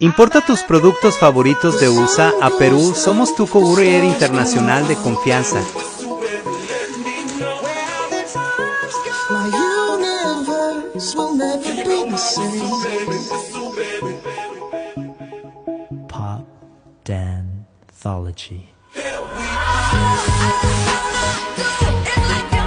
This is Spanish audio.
Importa tus productos favoritos de USA a Perú. Somos tu courier internacional de confianza. My universe will never be the same. Pop Danthology. It's like